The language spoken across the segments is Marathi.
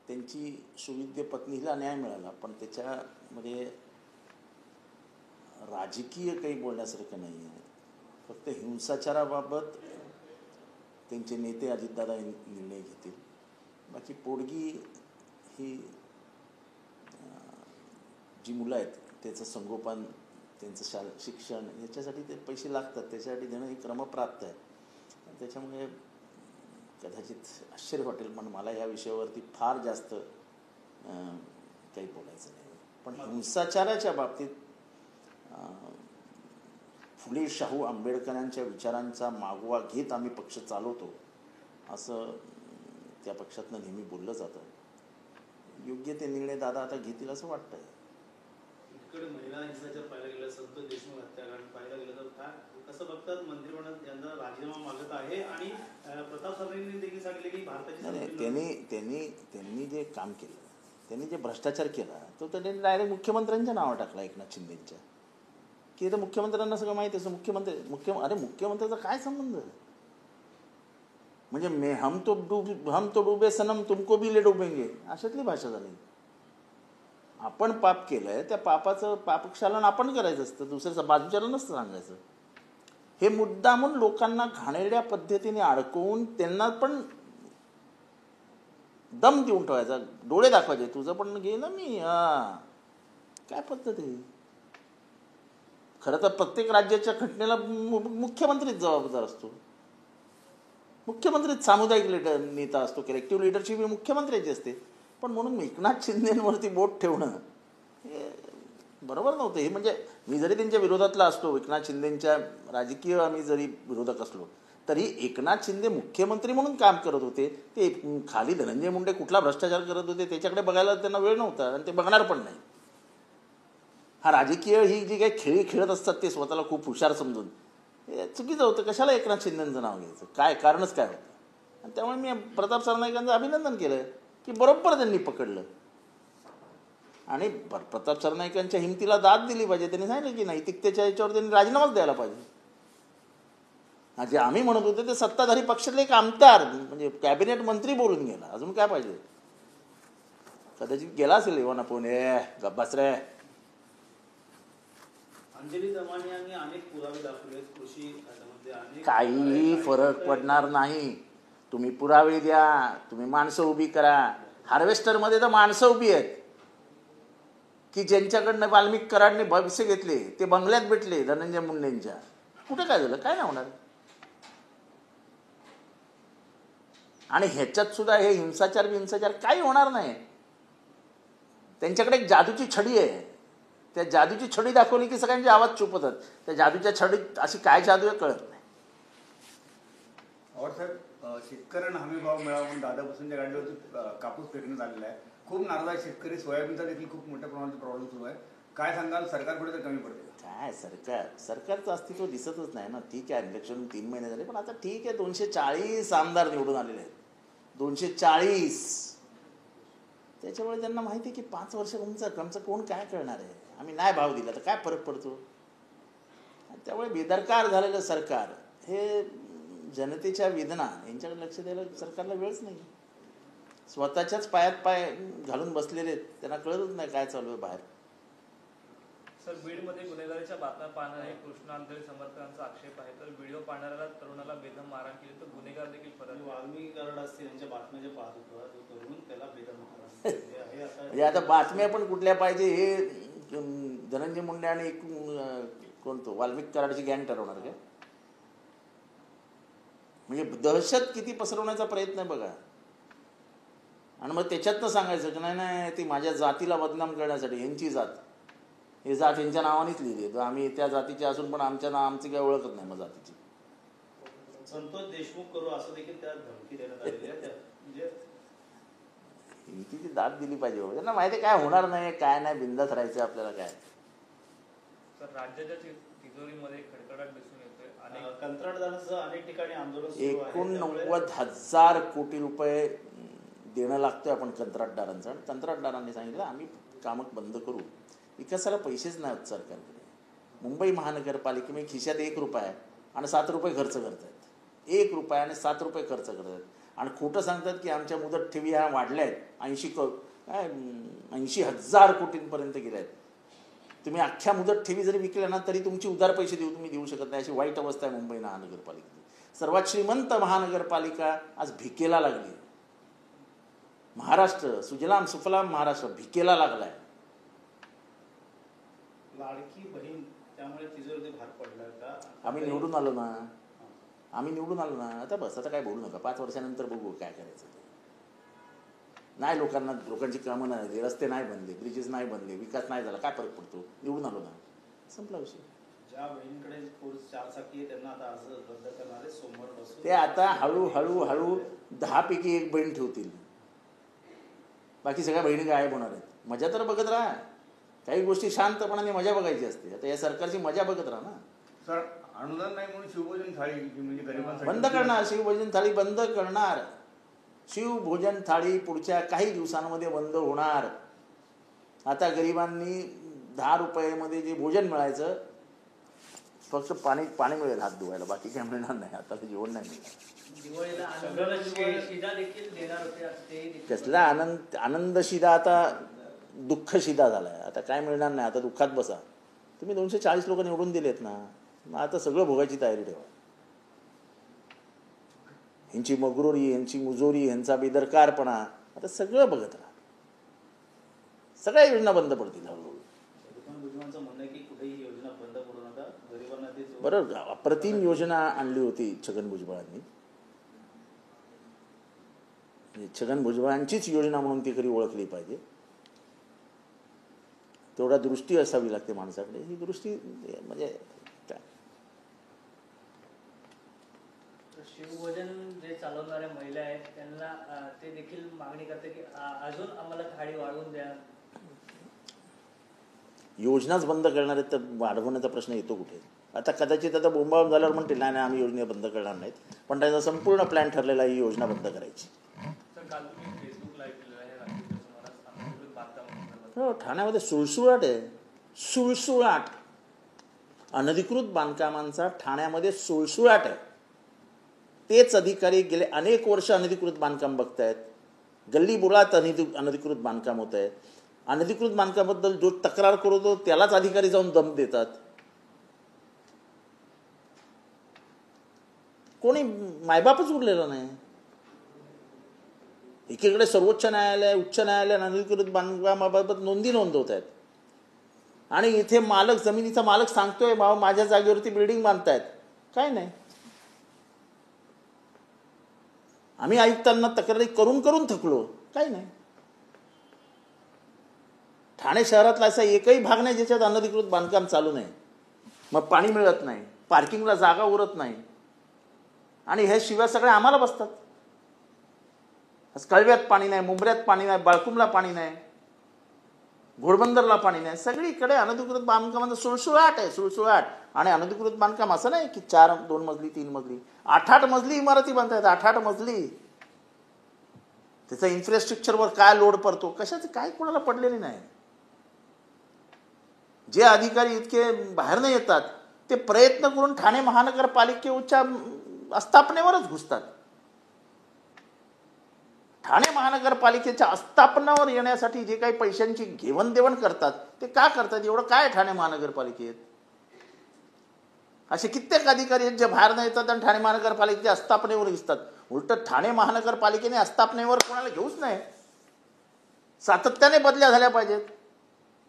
त्यांची सुविद्य पत्नीला न्याय मिळाला, पण त्याच्यामध्ये राजकीय काही बोलण्यासारखं नाही आहे. फक्त हिंसाचाराबाबत त्यांचे नेते अजितदादा निर्णय घेतील. बाकी पोडगी ही जी मुलं आहेत त्याचं संगोपन, त्यांचं शिक्षण याच्यासाठी ते पैसे लागतात, त्याच्यासाठी देणं हे क्रमप्राप्त आहे. त्याच्यामुळे कदाचित आश्चर्य वाटेल, पण मला या विषयावरती फार जास्त काही बोलायचं नाही. पण हिंसाचाराच्या बाबतीत फुले शाहू आंबेडकरांच्या विचारांचा मागोवा घेत आम्ही पक्ष चालवतो असं त्या पक्षातनं नेहमी बोललं जातं. योग्य ते निर्णय दादा आता घेतील असं वाटतंय. इकडे महिला हिंसाचार पाहायला गेलं, संतोष देशमुख हत्याकांड पाहायला गेलं तर काय कसं बघतात? मंत्रिमंडळ यांचा राजीनामा मागत आहे आणि प्रताप सरनाईकांनी देखील सांगितले की भारताची त्यांनी जे काम केलं, त्यांनी जे भ्रष्टाचार केला तो त्यांनी डायरेक्ट मुख्यमंत्र्यांच्या नावावर टाकला, एकनाथ शिंदेच्या, की तर मुख्यमंत्र्यांना सगळं माहिती असं. मुख्यमंत्र्याचा काय संबंध? म्हणजे हम तो डुबे सनम तुमको भी ले डुबेंगे अशातली भाषा झाली. आपण पाप केलंय, त्या पापाचं पापक्षालन आपण करायचं असतं, दुसऱ्या बाजूच्याला नसतं सांगायचं. हे मुद्दामून लोकांना घाणेरड्या पद्धतीने अडकवून त्यांना पण दम देऊन ठेवायचा, डोळे दाखवायचे, तुझं पण गेलं मी. काय पद्धत आहे? खरं तर प्रत्येक राज्याच्या घटनेला मुख्यमंत्रीच जबाबदार असतो. मुख्यमंत्रीच सामुदायिक नेता असतो, कलेक्टिव्ह लिडरशिप ही मुख्यमंत्र्याची असते. पण म्हणून एकनाथ शिंदेवरती बोट ठेवणं हे बरोबर नव्हतं. हे म्हणजे मी जरी त्यांच्या विरोधातला असतो, एकनाथ शिंदेंच्या राजकीय आम्ही जरी विरोधक असलो तरी एकनाथ शिंदे मुख्यमंत्री म्हणून काम करत होते. ते खाली धनंजय मुंडे कुठला भ्रष्टाचार करत होते त्याच्याकडे बघायला त्यांना वेळ नव्हता आणि ते बघणार पण नाही. हा राजकीय ही जी काही खेळी खेळत असतात ते स्वतःला खूप हुशार समजून, हे चुकीचं होतं. कशाला एकनाथ शिंदेंचं नाव घ्यायचं? काय कारणच काय होतं? आणि त्यामुळे मी प्रताप सरनाईकांचं अभिनंदन केलं की बरोबर त्यांनी पकडलं आणि प्रताप सरनाईकांच्या हिमतीला दाद दिली पाहिजे. त्यांनी सांगितलं की नैतिकतेच्या याच्यावर त्यांनी राजीनामाच द्यायला पाहिजे. जे आम्ही म्हणत होते ते सत्ताधारी पक्षातले एक आमदार म्हणजे कॅबिनेट मंत्री बोलून गेला, अजून काय पाहिजे? कदाचित गेला असेल येऊन आपण गब्बास रे. अंजली दमाने यांनी अनेक पुरावे दाखवले कृषी खात्यामध्ये, काही फरक पडणार नाही. तुम्ही पुरावे द्या, तुम्ही माणसं उभी करा. हार्वेस्टरमध्ये तर माणसं उभी आहेत की ज्यांच्याकडनं वाल्मिक कराडने भविष्य घेतले, ते बंगल्यात भेटले धनंजय मुंडेंच्या. कुठे काय झालं? काय नाही होणार. आणि ह्याच्यात सुद्धा हे हिंसाचार काही होणार नाही. त्यांच्याकडे एक जादूची छडी आहे, त्या जादूची छडी दाखवली की सगळ्यांचे आवाज चुप होतात. त्या जादूच्या छडीत अशी काय जादू आहे कळत नाही. और साहेब, शेतकऱ्यांना हमी भाव मिळावा म्हणून दादापासूनच्या गाडीवरती कापूस फेकण्यात आलेला आहे. खूप नाराज आहे शेतकरी. सोयाबीनचा देखील खूप मोठ्या प्रमाणात प्रॉब्लेम सुरू आहे. काय सांगाल? सरकार कुठे तर कमी पडते? काय सरकारचं अस्तित्व दिसतच नाही ना. ठीक आहे, इलेक्शन 3 महिने झाले, पण आता ठीक आहे, 240 आमदार निवडून आलेले आहेत, 240. त्याच्यामुळे त्यांना माहिती आहे की 5 वर्ष आमचं कोण काय करणार आहे. आम्ही नाही भाव दिला तर काय फरक पडतो. त्यामुळे बेदरकार झालेलं सरकार हे जनतेच्या वेदना यांच्याकडे लक्ष द्यायला सरकारला वेळच नाही. स्वतःच्याच पायात पाय घालून बसलेले, त्यांना कळतच नाही काय चालू आहे बाहेर. सर, बीडमध्ये गुन्हेगारीच्या बातम्या पाहणं हे कृष्णा आंधळी समर्थकांचा आक्षेप आहे. तर व्हिडिओ पाहणाऱ्याला तरुणाला बेदम मारहाण केली तर गुन्हेगार देखील फरक. वाल्मिकी कराड असतील यांच्या बातम्या जे पाहत होतो तो तरुण, त्याला बेदम मारहाण. म्हणजे आता बातम्या पण कुठल्या पाहिजे हे धनंजय मुंडे आणि कोणतो वाल्मिक कराडची गँग ठरवणार का? म्हणजे दहशत किती पसरवण्याचा प्रयत्न आहे बघा. आणि मग त्याच्यातनं सांगायचं की नाही ती माझ्या जातीला बदनाम करण्यासाठी, यांची जात, हे जात यांच्या नावानेच लिहिली, तर आम्ही त्या जातीचे असून पण आमची काही ओळखत नाही मग जातीची. संतोष देशमुख करू असं देखील त्या धमकी देण्यात आलेली आहे. म्हणजे हिमतीची दाद दिली पाहिजे. त्यांना माहिती आहे काय होणार नाही, काय नाही, बिंदास राहायचं आपल्याला. काय सर, राज्याच्या तिजोरीमध्ये खडखडाट दिसून येतोय. कंत्राटदारांसह अनेक ठिकाणी आंदोलन 89,000 कोटी रुपये देणं लागतोय आपण कंत्राटदारांचं. आणि कंत्राटदारांनी सांगितलं आम्ही कामं बंद करू, विकासाला पैसेच नाहीत सरकारकडे. मुंबई महानगरपालिकेमध्ये खिशात 1 रुपया आणि 7 रुपये खर्च करत आहेत. 1 रुपया आणि 7 रुपये खर्च करत आहेत. आणि खोटं सांगतात की आमच्या मुदत ठेवी ह्या वाढल्या आहेत 80,000 कोटींपर्यंत गेल्या आहेत. तुम्ही अख्ख्या मुदत ठेवी जरी विकल्या ना तरी तुमची उधार पैसे तुम्ही देऊ शकत नाही, अशी वाईट अवस्था आहे मुंबई महानगरपालिकेची. सर्वात श्रीमंत महानगरपालिका आज भिकेला लागली. महाराष्ट्र सुजलाम सुफलाम महाराष्ट्र भिकेला लागलाय. लाडकी बहीण त्यामुळे तिजोरीमध्ये भार पडला का? आम्ही निवडून आलो ना, आता बस, आता काय बोलू नका, 5 वर्षानंतर बघू काय करायचं ते. नाही, लोकांची कामं नाही, रस्ते नाही बनले, ब्रिजेस नाही बनले, विकास नाही झाला, काय फरक पडतो? निवडून आलो ना, संपला विषय. ज्या बहिणीकडे 4 चाकी आहे त्यांना आता अर्ज रद्द करणारे सोमवारपासून ते आता हळूहळू 10 पैकी 1 बहीण ठेवतील, बाकी सगळ्या बहिणी गायब होणार आहेत. मजा तर बघत राहा, काही गोष्टी शांतपणाने मजा बघायची असते. आता या सरकारची मजा बघत राहा ना. सर, अनुदान नाही म्हणून शिवभोजन थाळी म्हणजे गरिबांसाठी बंद करणार, शिवभोजन थाळी बंद करणार. शिवभोजन थाळी पुढच्या काही दिवसांमध्ये बंद होणार. आता गरिबांनी 10 रुपयामध्ये जे भोजन मिळायचं, फक्त पाणी मिळेल हात धुवायला, बाकी काय मिळणार नाही. आता ते जेवण नाही मिळणार. दिवाळीला शिधा देखील देणार होते. कसला आनंद शिदा आता दुःख शिदा झालाय. आता काय मिळणार नाही, आता दुःखात बसा. तुम्ही 240 लोक निवडून दिलेत ना, मग आता सगळं भोगायची तयारी ठेवा. ह्यांची मगरुरी, ह्यांची मुजोरी, ह्यांचा बेदरकारपणा, आता सगळं बघत राहा. सगळ्या योजना बंद पडतील हळूहळू. भुजबळांचं म्हणणं आहे की कुठेही योजना बंद पडू नका, गरिबांना ते बरोबर, अप्रतिम योजना आणली होती छगन भुजबळांनी. छगन भुजबळांचीच योजना म्हणून ती खरी ओळखली पाहिजे. तेवढा दृष्टी असावी लागते माणसाकडे. ही दृष्टी म्हणजे काय, शिवभोजन जे चालवणाऱ्या महिला आहेत त्यांना ते देखील मागणी करते की अजून आम्हाला थाळी वाढवून द्या. योजनाच बंद करणार आहेत तर वाढवण्याचा प्रश्न येतो कुठे? आता कदाचित आता बोंबाबोंब झाल्यावर म्हणतील नाही आम्ही योजना बंद करणार नाहीत, पण त्याचा संपूर्ण प्लॅन ठरलेला ही योजना बंद करायची. हो, ठाण्यामध्ये सुळसुळाट आहे, सुळसुळाट. अनधिकृत बांधकामांचा ठाण्यामध्ये सुळसुळाट आहे. तेच अधिकारी गेले अनेक वर्ष अनधिकृत बांधकाम बघतायत. गल्ली बोळात अनधिकृत बांधकाम होत आहेत. अनधिकृत बांधकामाबद्दल जो तक्रार करतो त्यालाच अधिकारी जाऊन दम देतात. कोणी मायबापच उरलेलं नाही. एकीकडे सर्वोच्च न्यायालय, उच्च न्यायालय अनधिकृत बांधकामाबाबत नोंदी नोंदवत आहेत, आणि इथे जमिनीचा मालक सांगतोय बाबा माझ्या जागेवरती बिल्डिंग बांधतायत. काय नाही, आम्ही आयुक्तांना तक्रारी करून करून थकलो. काय नाही. ठाणे शहरातला असा एकही भाग नाही ज्याच्यात अनधिकृत बांधकाम चालू नाही. मग पाणी मिळत नाही, पार्किंगला जागा उरत नाही, आणि हे शिव्या सगळ्या आम्हाला बसतात. कळव्यात पाणी नाही, मुंबऱ्यात पाणी नाही, बाळकुमला पाणी नाही, घोडबंदरला पाणी नाही. सगळीकडे अनधिकृत बांधकामांचा सुळसुळाट आहे, सुळसुळाट. आणि अनधिकृत बांधकाम असं नाही की 2 मजली 3 मजली, 8-8 मजली इमारती बांधतायत. 8-8 मजली. त्याचा इन्फ्रास्ट्रक्चरवर काय लोड पडतो, कशाचं काय कोणाला पडलेली नाही. जे अधिकारी इतके बाहेर नाही येतात ते प्रयत्न करून ठाणे महानगरपालिकेच्या आस्थापनेवरच घुसतात. ठाणे महानगरपालिकेच्या आस्थापनावर येण्यासाठी जे काही पैशांची घेवणदेवण करतात ते का करतात? एवढं काय ठाणे महानगरपालिकेत? असे कित्येक अधिकारी आहेत जे बाहेर नाही येतात आणि ठाणे महानगरपालिकेच्या आस्थापनेवर दिसतात. उलट ठाणे महानगरपालिकेने आस्थापनेवर कोणाला घेऊच नाही. सातत्याने बदल्या झाल्या पाहिजेत.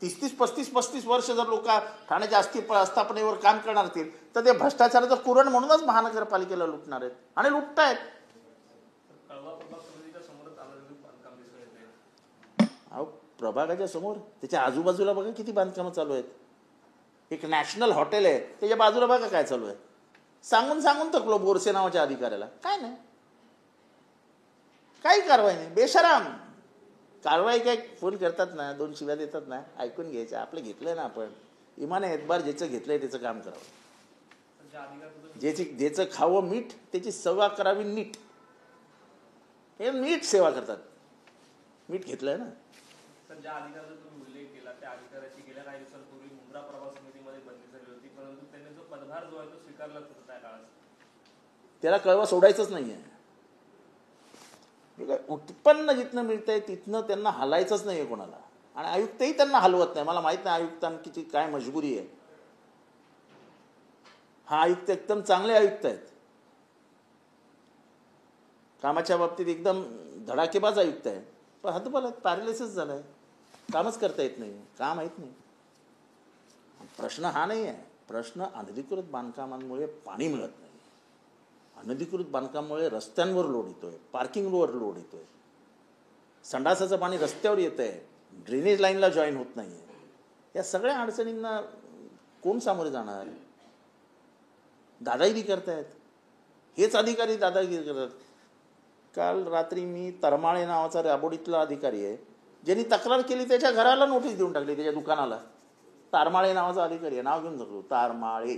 30-35 वर्ष जर लोक ठाण्याच्या आस्थापनेवर काम करणार असतील तर ते भ्रष्टाचाराचं कुरण म्हणूनच महानगरपालिकेला लुटणार आहेत आणि लुटतायत. अहो, प्रभागाच्या समोर त्याच्या आजूबाजूला बघा किती बांधकामं चालू आहेत. एक नॅशनल हॉटेल आहे त्याच्या बाजूला बघा काय चालू आहे. सांगून थकलो बोरसे नावाच्या अधिकाऱ्याला. काय नाही, काही कारवाई नाही. बेशराम कारवाई. काय फोन करतात ना, 2 शिव्या देतात ना, ऐकून घ्यायच्या. आपलं घेतलंय ना आपण, इमाने एतबार ज्याचं घेतलंय त्याचं काम करावं. ज्याचं खावं मीठ त्याची सेवा करावी नीट. हे नीट सेवा करतात. मीठ घेतलंय ना. ज्या अधिकाऱ्याचा तुम्ही उल्लेख केला त्या अधिकाऱ्याची गेल्या काही दिवसांपूर्वी मुंब्रा प्रभाग समितीमध्ये बदली झाली होती, परंतु त्याने जो पदभार जो आहे तो स्वीकारलाच होता त्या काळात. त्याला कळवा सोडायचंच नाहीये. उत्पन्न जिथनं मिळतंय तिथनं त्यांना हलायचंच नाही आहे कोणाला, आणि आयुक्तही त्यांना हलवत नाही. मला माहीत नाही आयुक्तांची काय मजबुरी आहे. हा आयुक्त एकदम चांगले आयुक्त आहेत, कामाच्या बाबतीत एकदम धडाकेबाज आयुक्त आहे, पण हतबल आहेत, पॅरालिसिस झालं आहे, कामच करता येत नाही, काम माहीत नाही. प्रश्न हा नाही आहे, प्रश्न अनधिकृत बांधकामांमुळे पाणी मिळत नाही, अनधिकृत बांधकामामुळे रस्त्यांवर लोड येतोय, पार्किंगवर लोड येतोय, संडासाचं पाणी रस्त्यावर येतं आहे, ड्रेनेज लाईनला जॉईन होत नाही आहे. या सगळ्या अडचणींना कोण सामोरे जाणार? दादागिरी करतायत, हेच अधिकारी दादागिरी करतात. काल रात्री मी तरमाळे नावाचा राबोडीतला अधिकारी आहे, ज्यांनी तक्रार केली त्याच्या घराला नोटीस देऊन टाकली, त्याच्या दुकानाला. तारमाळे नावाचा अधिकारी आहे, नाव घेऊन जगलो, तारमाळे.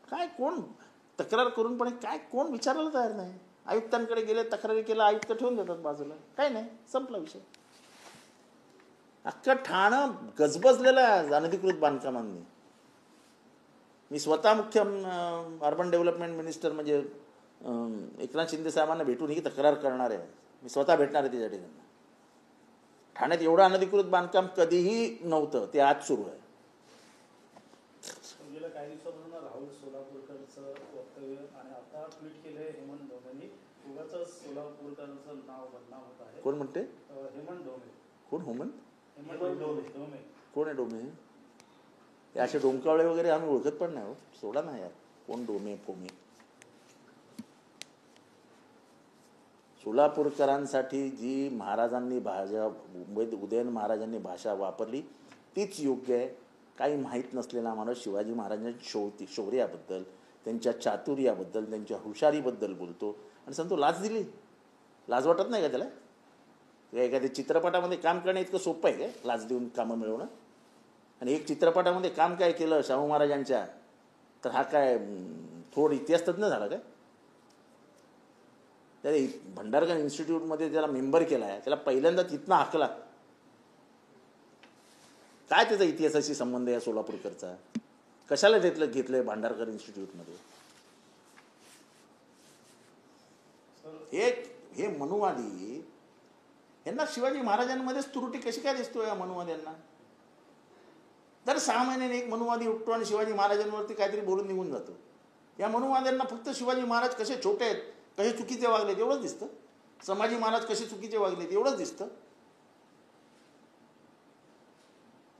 काय कोण तक्रार करून पण काय कोण विचारायला तयार नाही. आयुक्तांकडे गेले, तक्रारी केला, आयुक्त ठेवून देतात बाजूला, काय नाही, संपला विषय. अख्खं ठाणं गजबजलेलं आहे अनधिकृत बांधकामांनी. मी स्वतः मुख्य अर्बन डेव्हलपमेंट मिनिस्टर म्हणजे एकनाथ शिंदे साहेबांना भेटून ही तक्रार करणार आहे, मी स्वतः भेटणार आहे त्यासाठी. त्यांना ठाण्यात एवढं अनधिकृत बांधकाम कधीही नव्हतं, ते आज सुरू आहे. गेल्या काही दिवसापासून राहुल सोलापूरकरचं वक्तव्य आणि आता ट्विट केलंय हेमंत ढोमेंनी, उगाच सोलापूरकरांचं नाव बदनाम होत आहे. कोण म्हणते? हेमंत ढोमे. कोण हेमंत? हेमंत ढोमे. कोण आहे डोमे? हे असे डोमकावळे वगैरे आम्ही ओळखत पण नाही हो, सोडा ना यार, कोण डोमे फोमे. सोलापूरकरांसाठी जी महाराजांनी उदयन महाराजांनी भाषा वापरली तीच योग्य आहे. काही माहीत नसलेला माणूस शिवाजी महाराजांच्या शौर्याबद्दल, त्यांच्या चातुर्याबद्दल, त्यांच्या हुशारीबद्दल बोलतो आणि सांगतो लाज दिली. लाज वाटत नाही का त्याला? एखाद्या चित्रपटामध्ये काम करणं इतकं सोपं आहे का, लाज देऊन कामं मिळवणं? आणि एक चित्रपटामध्ये काम काय केलं शाहू महाराजांच्या, तर हा काय थोड इतिहास तज्ञ झाला काय? त्याने भंडारकर इन्स्टिट्यूटमध्ये त्याला मेंबर केला आहे, त्याला पहिल्यांदा तिथनं हाकला. काय त्याचा इतिहासाशी संबंध आहे सोलापूरकरचा? कशाला घेतलंय भांडारकर इन्स्टिट्यूटमध्ये? हे मनुवादी यांना शिवाजी महाराजांमध्येच त्रुटी कशी काय दिसतोय या मनुवाद्यांना? दर 6 महिन्याने एक मनुवादी उठतो आणि शिवाजी महाराजांवरती काहीतरी बोलून निघून जातो. या मनुवाद्यांना फक्त शिवाजी महाराज कसे छोटे आहेत, कसे चुकीचे वागलेत एवढंच दिसतं. संभाजी महाराज कसे चुकीचे वागलेत एवढंच दिसतं.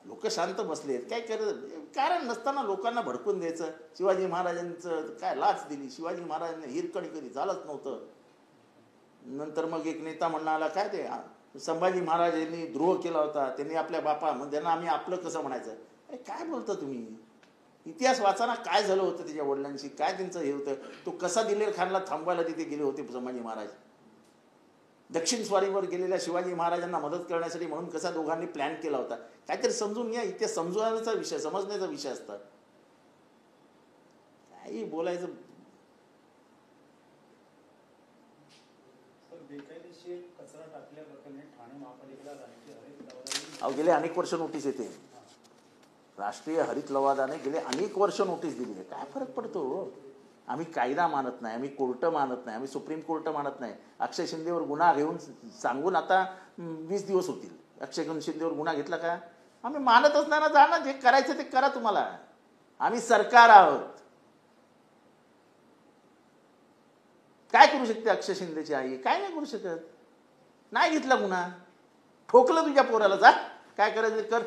लोक शांत बसलेत, काय कारण नसताना लोकांना भडकून द्यायचं. शिवाजी महाराजांचं काय लाच दिली, शिवाजी महाराजांना हिरकणी कधी झालंच नव्हतं. नंतर मग एक नेता म्हणणाला काय ते संभाजी महाराज यांनी द्रोह केला होता, त्यांनी आपल्या बापा त्यांना आम्ही आपलं कसं म्हणायचं? काय बोलता तुम्ही? इतिहास वाचाना, काय झालं होतं त्याच्या वडिलांशी, काय त्यांचं हे होतं. तो कसा दिलेर खानला थांबवायला तिथे गेले होते संभाजी महाराज. दक्षिण स्वारीवर गेलेल्या शिवाजी महाराजांना मदत करण्यासाठी म्हणून कसा दोघांनी प्लॅन केला होता. काहीतरी समजून घ्या, इतिहास समजवण्याचा विषय, समजण्याचा विषय असतात. काही बोलायचं. बेकायदेशीर कचरा टाकल्याप्रकरणी ठाणे महापालिकेला गेले अनेक वर्ष नोटीस येते. राष्ट्रीय हरित लवादाने गेले अनेक वर्ष नोटीस दिली आहे. काय फरक पडतो? आम्ही कायदा मानत नाही, आम्ही कोर्ट मानत नाही, आम्ही सुप्रीम कोर्ट मानत नाही. अक्षय शिंदेवर गुन्हा घेऊन सांगून आता 20 दिवस होतील. अक्षय शिंदेवर गुन्हा घेतला का? आम्ही मानतच नाही ना. जा ना, जे करायचं ते करा तुम्हाला. आम्ही सरकार आहोत. काय करू शकते अक्षय शिंदेची आई? काय नाही करू शकत. नाही घेतला गुन्हा, ठोकलं तुझ्या पोराला, जा काय करायचं कर.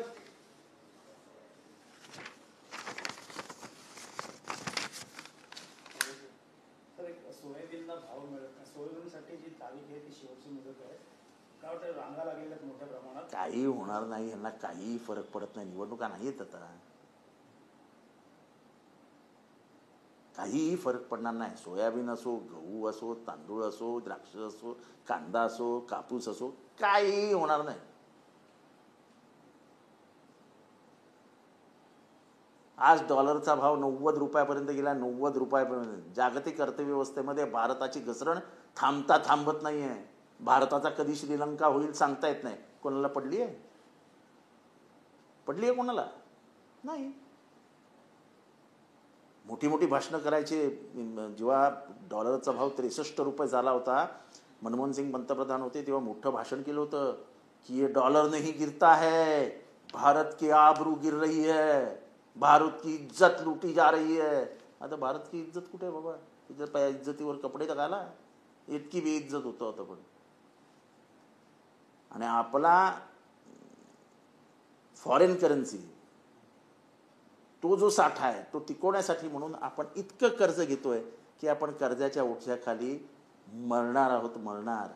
सोयाबीनला भाव मिळत नाही. सोयाबीनसाठी जी तारीख आहे ती शेवटची मुदत आहे. काय वाटतं, रांगा लागलेल्या मोठ्या प्रमाणात? काही होणार नाही, यांना काही फरक पडत नाही. निवडणुका नाही येत आता, काहीही फरक पडणार नाही. सोयाबीन असो, गहू असो, तांदूळ असो, द्राक्ष असो, कांदा असो, कापूस असो, काहीही होणार नाही. आज डॉलरचा भाव 90 रुपयापर्यंत गेला. 90 रुपयापर्यंत. जागतिक अर्थव्यवस्थेमध्ये भारताची घसरण थांबता थांबत नाही आहे. भारताचा कधी श्रीलंका होईल सांगता येत नाही. कोणाला पडली आहे? पडली आहे कोणाला? नाही. मोठी मोठी भाषणं करायचे. जेव्हा डॉलरचा भाव 63 रुपये झाला होता, मनमोहन सिंग पंतप्रधान होते, तेव्हा मोठं भाषण केलं होतं की ये डॉलर नहीं गिरता है, भारत की आबरू गिर रही है, भारत की इज्जत लूटी जा रही है. आता भारत की इज्जत कुठे आहे बाबा? इज्जतीवर कपडे तर घाला. इतकी बेइज्जत होतं आता. पण आणि आपला फॉरेन करन्सी तो जो साठा आहे तो टिकवण्यासाठी म्हणून आपण इतकं कर्ज घेतोय की आपण कर्जाच्या ओझ्याखाली मरणार आहोत, मरणार.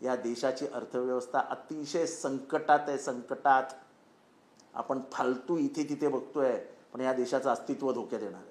या देशाची अर्थव्यवस्था अतिशय संकटात आहे, संकटात. आपण फालतू इथे तिथे बघतोय, पण या देशाचं अस्तित्व धोक्यात येणार.